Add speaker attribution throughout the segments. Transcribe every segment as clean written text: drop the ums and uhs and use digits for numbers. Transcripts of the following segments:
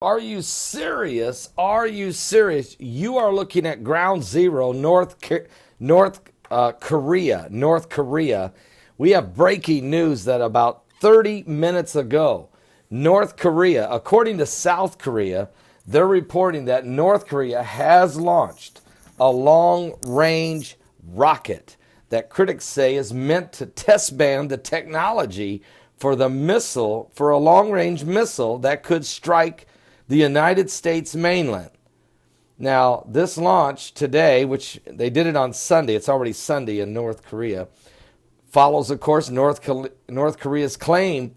Speaker 1: Are you serious? Are you serious? You are looking at ground zero, Korea. North Korea. We have breaking news that about 30 minutes ago, North Korea, according to South Korea, they're reporting that North Korea has launched a long-range rocket that critics say is meant to test ban the technology for the missile, for a long-range missile that could strike the United States mainland. Now, this launch today, which they did it on Sunday, it's already Sunday in North Korea, follows, of course, North Korea's claim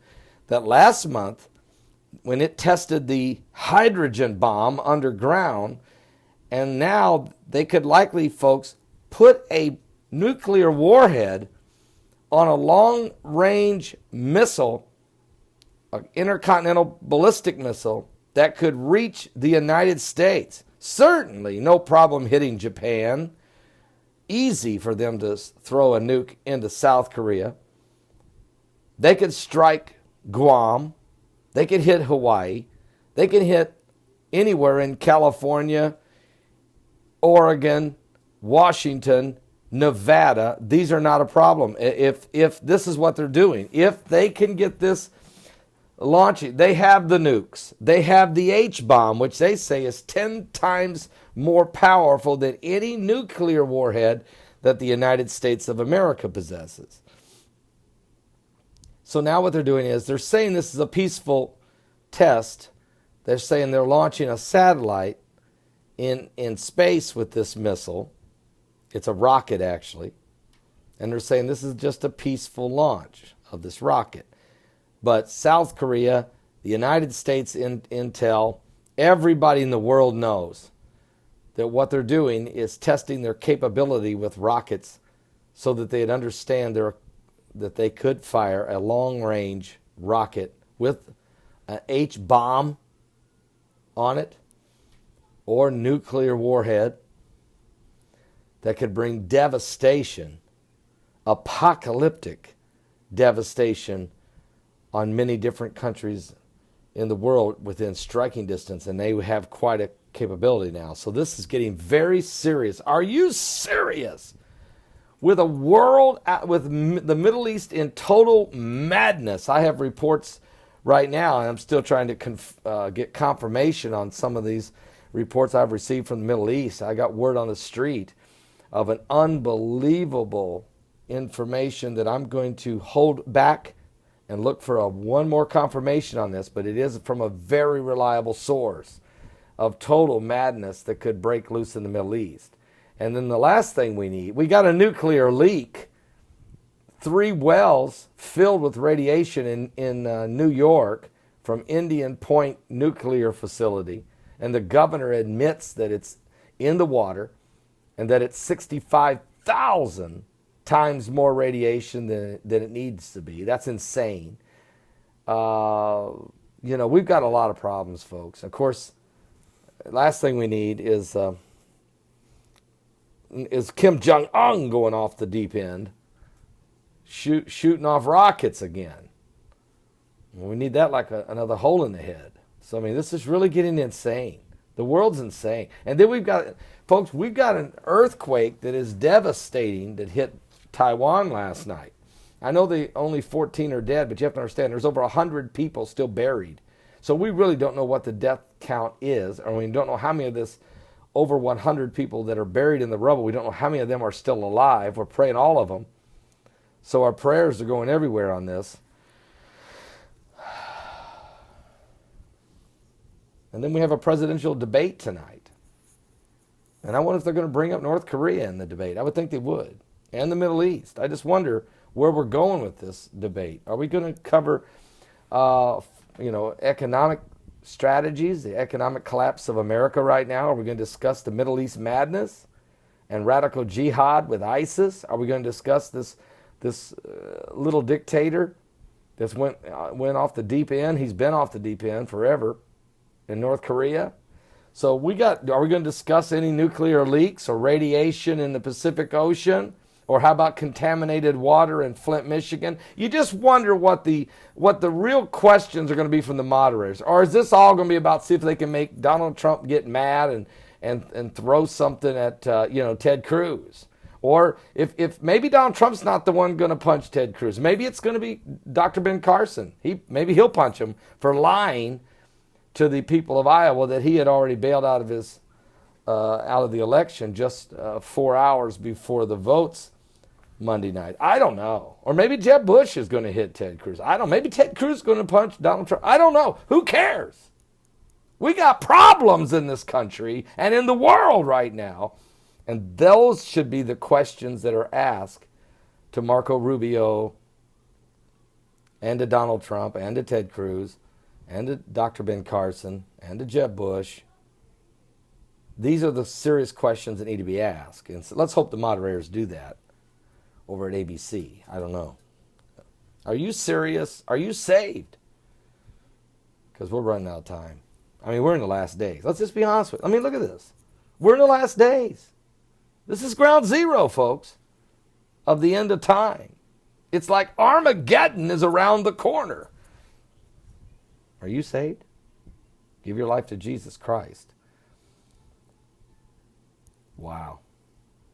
Speaker 1: that last month, when it tested the hydrogen bomb underground, and now they could likely, folks, put a nuclear warhead on a long-range missile, an intercontinental ballistic missile, that could reach the United States. Certainly no problem hitting Japan. Easy for them to throw a nuke into South Korea. They could strike Guam. They could hit Hawaii. They could hit anywhere in California, Oregon, Washington, Nevada. These are not a problem. If this is what they're doing, if they can get this launching, they have the nukes. They have the H-bomb, which they say is 10 times more powerful than any nuclear warhead that the United States of America possesses. So now what they're doing is they're saying this is a peaceful test. They're saying they're launching a satellite in space with this missile. It's a rocket, actually. And they're saying this is just a peaceful launch of this rocket. But South Korea, the United States intel, everybody in the world knows that what they're doing is testing their capability with rockets so that they'd understand that they could fire a long-range rocket with an H-bomb on it or nuclear warhead that could bring devastation, apocalyptic devastation on many different countries in the world within striking distance, and they have quite a capability now. So this is getting very serious. Are you serious? With a world, with the Middle East in total madness. I have reports right now, and I'm still trying to get confirmation on some of these reports I've received from the Middle East. I got word on the street of an unbelievable information that I'm going to hold back and look for one more confirmation on this, but it is from a very reliable source of total madness that could break loose in the Middle East. And then the last thing we got a nuclear leak. 3 wells filled with radiation in New York from Indian Point Nuclear Facility. And the governor admits that it's in the water and that it's 65,000 times more radiation than it needs to be. That's insane. We've got a lot of problems, folks. Of course, last thing we need is Kim Jong-un going off the deep end, shooting off rockets again. We need that like another hole in the head. So, this is really getting insane. The world's insane. And then we've got an earthquake that is devastating that hit Taiwan last night. I know only 14 are dead, but you have to understand there's over 100 people still buried. So we really don't know what the death count is, or we don't know how many of this over 100 people that are buried in the rubble, we don't know how many of them are still alive. We're praying all of them. So our prayers are going everywhere on this. And then we have a presidential debate tonight. And I wonder if they're going to bring up North Korea in the debate. I would think they would. And the Middle East. I just wonder where we're going with this debate. Are we going to cover, economic strategies, the economic collapse of America right now? Are we going to discuss the Middle East madness and radical jihad with ISIS? Are we going to discuss this little dictator that's went off the deep end? He's been off the deep end forever in North Are we going to discuss any nuclear leaks or radiation in the Pacific Ocean Or how about contaminated water in Flint, Michigan? You just wonder what the real questions are going to be from the moderators. Or is this all going to be about see if they can make Donald Trump get mad and throw something at Ted Cruz? Or if maybe Donald Trump's not the one going to punch Ted Cruz. Maybe it's going to be Dr. Ben Carson. Maybe he'll punch him for lying to the people of Iowa that he had already bailed out of the election just 4 hours before the votes Monday night. I don't know. Or maybe Jeb Bush is going to hit Ted Cruz. I don't know. Maybe Ted Cruz is going to punch Donald Trump. I don't know. Who cares? We got problems in this country and in the world right now. And those should be the questions that are asked to Marco Rubio and to Donald Trump and to Ted Cruz and to Dr. Ben Carson and to Jeb Bush. These are the serious questions that need to be asked. And so let's hope the moderators do that over at ABC. I don't know. Are you serious? Are you saved? Because we're running out of time. I mean, we're in the last days. Let's just be honest with you. I mean, look at this. We're in the last days. This is ground zero, folks, of the end of time. It's like Armageddon is around the corner. Are you saved? Give your life to Jesus Christ. Wow.